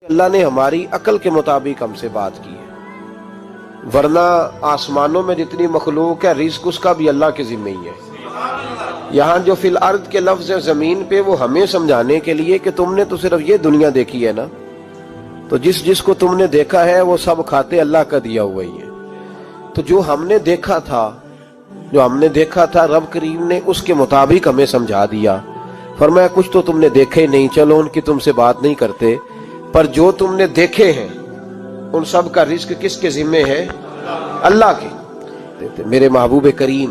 اللہ نے ہماری عقل کے مطابق ہم سے بات کی ہے، ورنہ آسمانوں میں جتنی مخلوق ہے رزق اس کا بھی اللہ کے ذمہ ہی ہے۔ یہاں جو فی الارض کے لفظ ہے زمین پہ، وہ ہمیں سمجھانے کے لیے کہ تم نے تو صرف یہ دنیا دیکھی ہے نا، تو جس کو تم نے دیکھا ہے وہ سب کھاتے اللہ کا دیا ہوا ہی ہے۔ تو جو ہم نے دیکھا تھا رب کریم نے اس کے مطابق ہمیں سمجھا دیا۔ فرمایا کچھ تو تم نے دیکھے ہی نہیں، چلو ان کی تم سے بات نہیں کرتے، پر جو تم نے دیکھے ہیں ان سب کا رزق کس کے ذمہ ہے؟ اللہ کے۔ میرے محبوب کریم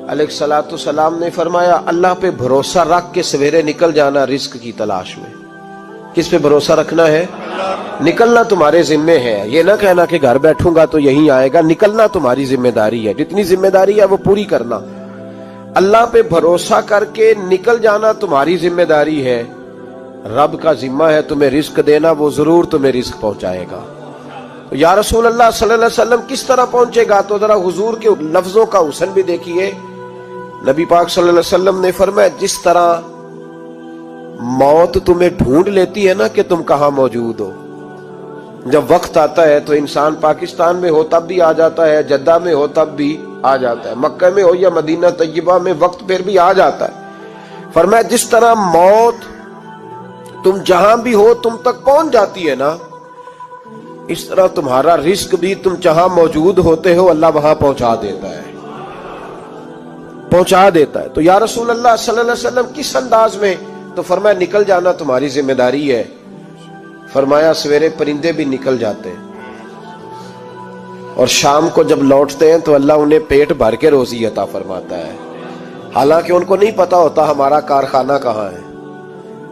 علیہ الصلوۃ والسلام نے فرمایا اللہ پہ بھروسہ رکھ کے سویرے نکل جانا رزق کی تلاش میں۔ کس پہ بھروسہ رکھنا ہے؟ نکلنا تمہارے ذمہ ہے، یہ نہ کہنا کہ گھر بیٹھوں گا تو یہی آئے گا، نکلنا تمہاری ذمہ داری ہے، جتنی ذمہ داری ہے وہ پوری کرنا۔ اللہ پہ بھروسہ کر کے نکل جانا تمہاری ذمہ داری ہے، رب کا ذمہ ہے تمہیں رزق دینا، وہ ضرور تمہیں رزق پہنچائے گا۔ یا رسول اللہ صلی اللہ علیہ وسلم کس طرح پہنچے گا؟ تو ذرا حضور کے لفظوں کا حسن بھی دیکھیے۔ نبی پاک صلی اللہ علیہ وسلم نے فرمایا جس طرح موت تمہیں ڈھونڈ لیتی ہے نا کہ تم کہاں موجود ہو، جب وقت آتا ہے تو انسان پاکستان میں ہو تب بھی آ جاتا ہے، جدہ میں ہو تب بھی آ جاتا ہے، مکہ میں ہو یا مدینہ طیبہ میں وقت پھر بھی آ جاتا ہے۔ فرمایا جس طرح موت تم جہاں بھی ہو تم تک پہنچ جاتی ہے نا، اس طرح تمہارا رزق بھی تم جہاں موجود ہوتے ہو اللہ وہاں پہنچا دیتا ہے۔ تو یا رسول اللہ صلی اللہ علیہ وسلم کس انداز میں؟ تو فرمایا نکل جانا تمہاری ذمہ داری ہے۔ فرمایا سویرے پرندے بھی نکل جاتے ہیں اور شام کو جب لوٹتے ہیں تو اللہ انہیں پیٹ بھر کے روزی عطا فرماتا ہے، حالانکہ ان کو نہیں پتا ہوتا ہمارا کارخانہ کہاں ہے،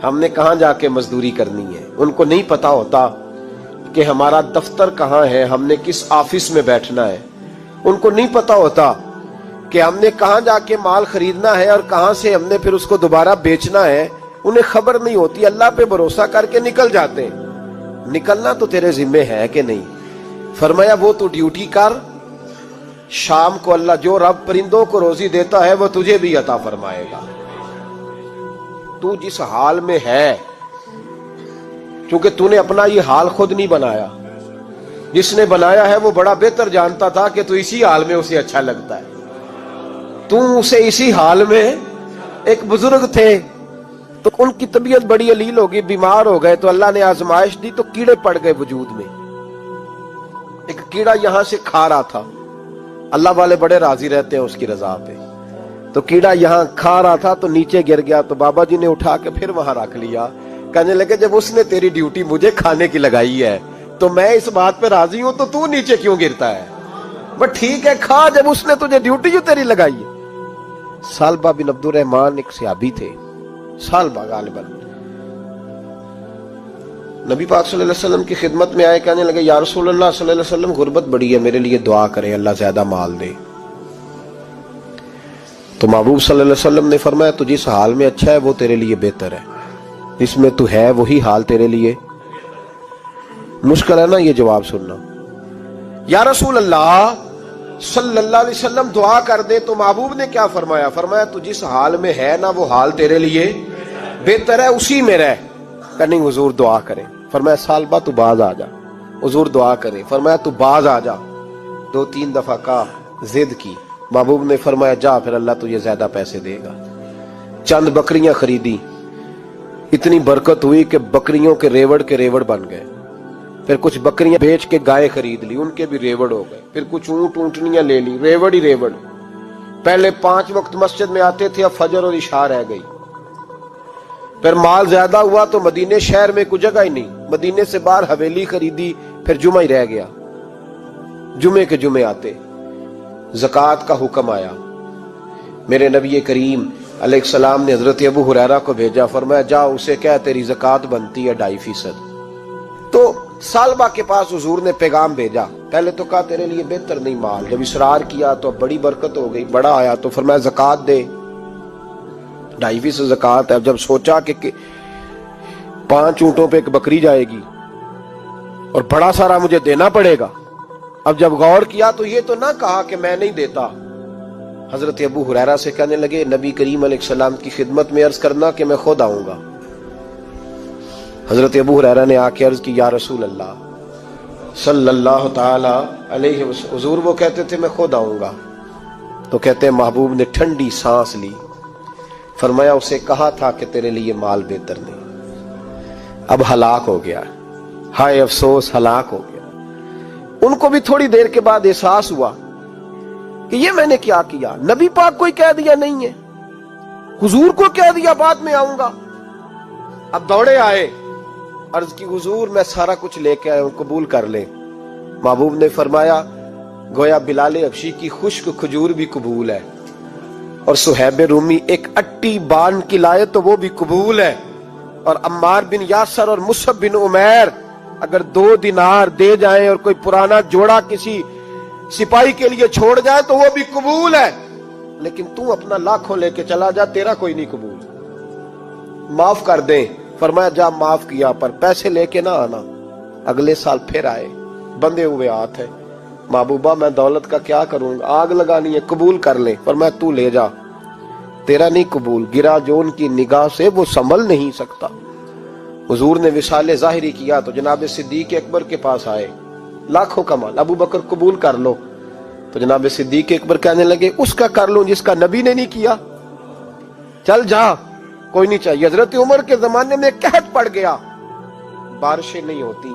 ہم نے کہاں جا کے مزدوری کرنی ہے، ان کو نہیں پتا ہوتا کہ ہمارا دفتر کہاں ہے، ہم نے کس آفس میں بیٹھنا ہے، ان کو نہیں پتا ہوتا کہ ہم نے کہاں جا کے مال خریدنا ہے اور کہاں سے ہم نے پھر اس کو دوبارہ بیچنا ہے، انہیں خبر نہیں ہوتی، اللہ پہ بھروسہ کر کے نکل جاتے ہیں۔ نکلنا تو تیرے ذمہ ہے کہ نہیں؟ فرمایا وہ تو ڈیوٹی کر، شام کو اللہ جو رب پرندوں کو روزی دیتا ہے وہ تجھے بھی عطا فرمائے گا۔ تو جس حال میں ہے، چونکہ تو نے اپنا یہ حال خود نہیں بنایا، جس نے بنایا ہے وہ بڑا بہتر جانتا تھا کہ تو اسی حال میں اسے اچھا لگتا ہے۔ تو اسے اسی حال میں، ایک بزرگ تھے تو ان کی طبیعت بڑی علیل ہو گئی، بیمار ہو گئے، تو اللہ نے آزمائش دی تو کیڑے پڑ گئے وجود میں۔ ایک کیڑا یہاں سے کھا رہا تھا، اللہ والے بڑے راضی رہتے ہیں اس کی رضا پہ، تو کیڑا یہاں کھا رہا تھا تو نیچے گر گیا، تو بابا جی نے اٹھا کے پھر وہاں رکھ لیا، کہنے لگے جب اس نے تیری ڈیوٹی مجھے کھانے کی لگائی ہے تو میں اس بات پہ راضی ہوں، تو نیچے کیوں گرتا ہے؟ بس ٹھیک ہے کھا، جب اس نے تجھے ڈیوٹی جو تیری لگائی ہے۔ سالبہ بن عبد الرحمن ایک صحابی تھے، سالبہ غالباً نبی پاک صلی اللہ علیہ وسلم کی خدمت میں آئے، کہنے لگے یا رسول اللہ صلی اللہ علیہ وسلم غربت بڑی ہے، میرے لیے دعا کریں اللہ زیادہ مال دے۔ تو محبوب صلی اللہ علیہ وسلم نے فرمایا تو جس حال میں اچھا ہے وہ تیرے لیے بہتر ہے، جس میں تو ہے وہی حال تیرے لیے مشکل ہے نا یہ جواب سننا۔ یا رسول اللہ صلی اللہ علیہ وسلم دعا کر دے، تو محبوب نے کیا فرمایا؟ فرمایا تو جس حال میں ہے نا وہ حال تیرے لیے بہتر ہے، اسی میں رہ۔ کہ نہیں حضور دعا کریں۔ فرمایا سالبہ تو باز آ جا، حضور دعا کریں۔ فرمایا تو باز آ جا، 2-3 دفعہ کہا، ضد کی، محبوب نے فرمایا جا پھر اللہ تجھے زیادہ پیسے دے گا۔ چند بکریاں خریدی، اتنی برکت ہوئی کہ بکریوں کے ریوڑ بن گئے، پھر کچھ بکریاں بیچ کے گائے خرید لی، ان کے بھی ریوڑ ہو گئے، پھر کچھ اونٹنیاں لے لی، ریوڑ ہی ریوڑ۔ پہلے 5 وقت مسجد میں آتے تھے، اب فجر اور عشاء رہ گئی۔ پھر مال زیادہ ہوا تو مدینے شہر میں کوئی جگہ ہی نہیں، مدینے سے باہر حویلی خریدی، پھر جمعہ ہی رہ گیا، جمعے کے جمعے آتے۔ زکوٰۃ کا حکم آیا، میرے نبی کریم علیہ السلام نے حضرت ابو ہریرہ کو بھیجا، فرمایا جا اسے کہہ تیری زکوٰۃ بنتی ہے 2.5%۔ تو سالبہ کے پاس حضور نے پیغام بھیجا، پہلے تو کہا تیرے لیے بہتر نہیں مال، جب اصرار کیا تو بڑی برکت ہو گئی، بڑا آیا تو فرمایا زکوٰۃ دے، 2.5% زکوٰۃ ہے۔ اب جب سوچا کہ 5 اونٹوں پہ ایک بکری جائے گی اور بڑا سارا مجھے دینا پڑے گا، اب جب غور کیا تو یہ تو نہ کہا کہ میں نہیں دیتا۔ حضرت ابو ہریرہ سے کہنے لگے نبی کریم علیہ السلام کی خدمت میں عرض کرنا کہ میں خود آؤں گا۔ حضرت ابو ہریرہ نے آ کے عرض کی یا رسول اللہ صلی اللہ تعالی علیہ وسلم، حضور وہ کہتے تھے میں خود آؤں گا، تو کہتے ہیں محبوب نے ٹھنڈی سانس لی، فرمایا اسے کہا تھا کہ تیرے لیے مال بہتر نہیں، اب ہلاک ہو گیا، ہائے افسوس ہلاک ہو گیا۔ ان کو بھی تھوڑی دیر کے بعد احساس ہوا کہ یہ میں نے کیا کیا، نبی پاک کو ہی کہہ دیا نہیں ہے، حضور کو کہہ دیا بعد میں آؤں گا۔ اب دوڑے آئے، عرض کی حضور میں سارا کچھ لے کے آیا ہوں، قبول کر لیں۔ محبوب نے فرمایا گویا بلال حبشی کی خشک کھجور بھی قبول ہے، اور صہیب رومی ایک اٹی بان کی لائے تو وہ بھی قبول ہے، اور عمار بن یاسر اور مصعب بن عمیر اگر 2 دینار دے جائیں اور کوئی پرانا جوڑا کسی سپاہی کے لیے چھوڑ جائے تو وہ بھی قبول ہے، لیکن تو اپنا لاکھوں لے کے چلا جا، تیرا کوئی نہیں قبول، معاف کر دیں۔ فرمایا جا معاف کیا، پر پیسے لے کے نہ آنا۔ اگلے سال پھر آئے، بندے ہوئے ہاتھ ہے، محبوبہ میں دولت کا کیا کروں گا، آگ لگانی ہے، قبول کر لیں۔ فرمایا تو لے جا، تیرا نہیں قبول، گرا جو ان کی نگاہ سے وہ سنبھل نہیں سکتا۔ حضور نے وصال ظاہری کیا تو جناب صدیق اکبر کے پاس آئے، لاکھوں کا مال، ابو بکر قبول کر لو، تو جناب صدیق اکبر کہنے لگے اس کا کر لوں جس کا نبی نے نہیں کیا، چل جا کوئی نہیں چاہیے۔ حضرت عمر کے زمانے میں قحط پڑ گیا، بارشیں نہیں ہوتی،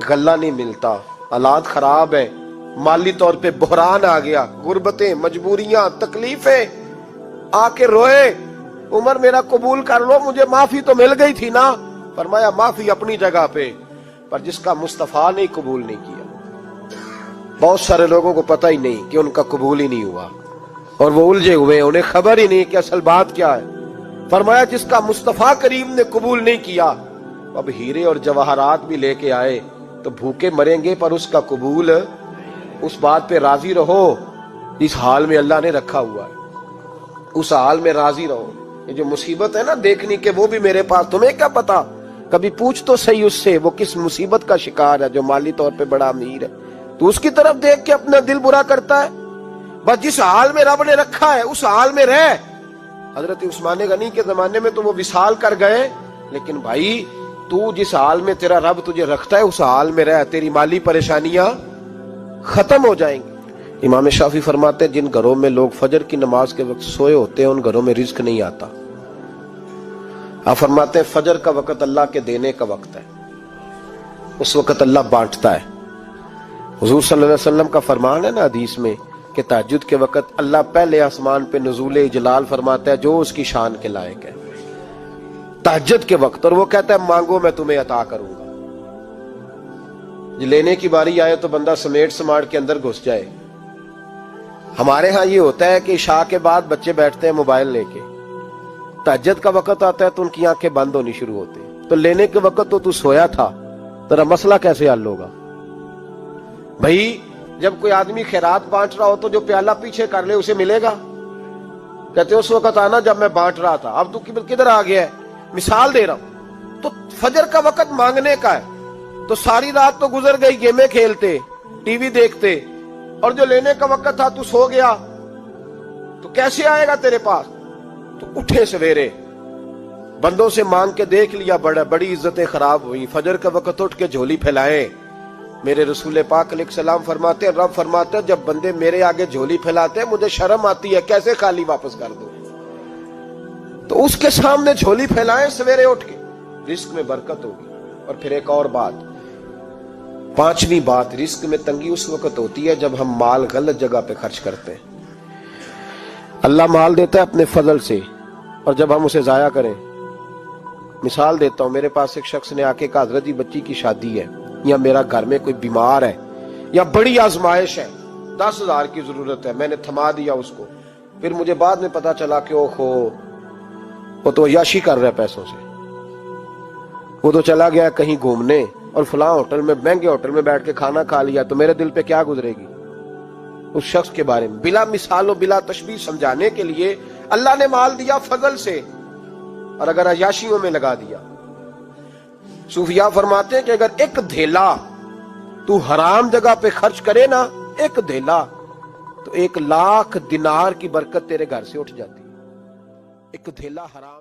غلہ نہیں ملتا، حالات خراب ہیں، مالی طور پہ بحران آ گیا، غربتیں، مجبوریاں، تکلیفیں، آ کے روئے، عمر میرا قبول کر لو، مجھے معافی تو مل گئی تھی نا۔ فرمایا معافی اپنی جگہ پہ، پر جس کا مصطفیٰ نے قبول نہیں کیا۔ بہت سارے لوگوں کو پتہ ہی نہیں کہ ان کا قبول ہی نہیں ہوا، اور وہ الجھے ہوئے، انہیں خبر ہی نہیں کہ اصل بات کیا ہے۔ فرمایا جس کا مصطفیٰ کریم نے قبول نہیں کیا، اب ہیرے اور جواہرات بھی لے کے آئے تو بھوکے مریں گے، پر اس کا قبول، اس بات پہ راضی رہو اس حال میں اللہ نے رکھا ہوا ہے، اس حال میں راضی رہو۔ یہ جو مصیبت ہے نا دیکھنی کہ وہ بھی میرے پاس، تمہیں کیا پتا، کبھی پوچھ تو صحیح اس سے وہ کس مصیبت کا شکار ہے، جو مالی طور پہ بڑا امیر ہے، تو اس کی طرف دیکھ کے اپنا دل برا کرتا ہے۔ بس جس حال میں رب نے رکھا ہے اس حال میں رہ۔ حضرت عثمان غنی کے زمانے میں تو وہ وصال کر گئے، لیکن بھائی تو جس حال میں تیرا رب تجھے رکھتا ہے اس حال میں رہ، تیری مالی پریشانیاں ختم ہو جائیں گی۔ امام شافعی فرماتے ہیں جن گھروں میں لوگ فجر کی نماز کے وقت سوئے ہوتے ہیں ان گھروں میں رزق نہیں آتا۔ آپ فرماتے ہیں فجر کا وقت اللہ کے دینے کا وقت ہے، اس وقت اللہ بانٹتا ہے۔ حضور صلی اللہ علیہ وسلم کا فرمان ہے نا حدیث میں کہ تہجد کے وقت اللہ پہلے آسمان پہ نزول جلال فرماتا ہے جو اس کی شان کے لائق ہے تہجد کے وقت، اور وہ کہتا ہے مانگو میں تمہیں عطا کروں گا۔ لینے کی باری آئے تو بندہ سمیٹ سماٹ کے اندر گھس جائے۔ ہمارے ہاں یہ ہوتا ہے کہ عشاء کے بعد بچے بیٹھتے ہیں موبائل لے کے، تہجد کا وقت آتا ہے تو ان کی آنکھیں بند ہونی شروع ہوتی ہیں، تو لینے کے وقت تو سویا تھا، تیرا مسئلہ کیسے حل ہوگا؟ بھائی جب کوئی آدمی خیرات بانٹ رہا ہو تو جو پیالہ پیچھے کر لے اسے ملے گا؟ کہتے اس وقت آنا جب میں بانٹ رہا تھا، اب تو کدھر آ گیا ہے؟ مثال دے رہا ہوں۔ تو فجر کا وقت مانگنے کا ہے، تو ساری رات تو گزر گئی گیمیں کھیلتے، ٹی وی دیکھتے، اور جو لینے کا وقت تھا تو سو گیا، تو کیسے آئے گا تیرے پاس؟ تو اٹھے سویرے، بندوں سے مانگ کے دیکھ لیا، بڑی عزتیں خراب ہوئی، فجر کا وقت اٹھ کے جھولی پھیلائے۔ میرے رسول پاک علیہ السلام فرماتے ہیں، رب فرماتے ہیں جب بندے میرے آگے جھولی پھیلاتے ہیں مجھے شرم آتی ہے، کیسے خالی واپس کر دوں؟ تو اس کے سامنے جھولی پھیلائیں سویرے اٹھ کے، رزق میں برکت ہوگی۔ اور پھر ایک اور بات، 5ویں بات، رزق میں تنگی اس وقت ہوتی ہے جب ہم مال غلط جگہ پہ خرچ کرتے ہیں۔ اللہ مال دیتا ہے اپنے فضل سے، اور جب ہم اسے ضائع کریں، مثال دیتا ہوں، میرے پاس ایک شخص نے آ کے کہا حضرت جی بچی کی شادی ہے، یا میرا گھر میں کوئی بیمار ہے، یا بڑی آزمائش ہے، 10,000 کی ضرورت ہے، میں نے تھما دیا اس کو، پھر مجھے بعد میں پتا چلا کہ وہ تو عیاشی کر رہا ہے پیسوں سے، وہ تو چلا گیا کہیں گھومنے اور فلاں ہوٹل میں، مہنگے ہوٹل میں بیٹھ کے کھانا کھا لیا، تو میرے دل پہ کیا گزرے گی؟ اس شخص کے بارے میں بلا مثال و بلا تشبیہ سمجھانے کے لیے اللہ نے مال دیا فضل سے، اور اگر عیاشیوں میں لگا دیا، صوفیاء فرماتے ہیں کہ اگر ایک دھیلا تو حرام جگہ پہ خرچ کرے نا، ایک دھیلا، تو 1,00,000 دینار کی برکت تیرے گھر سے اٹھ جاتی ہے، ایک دھیلا حرام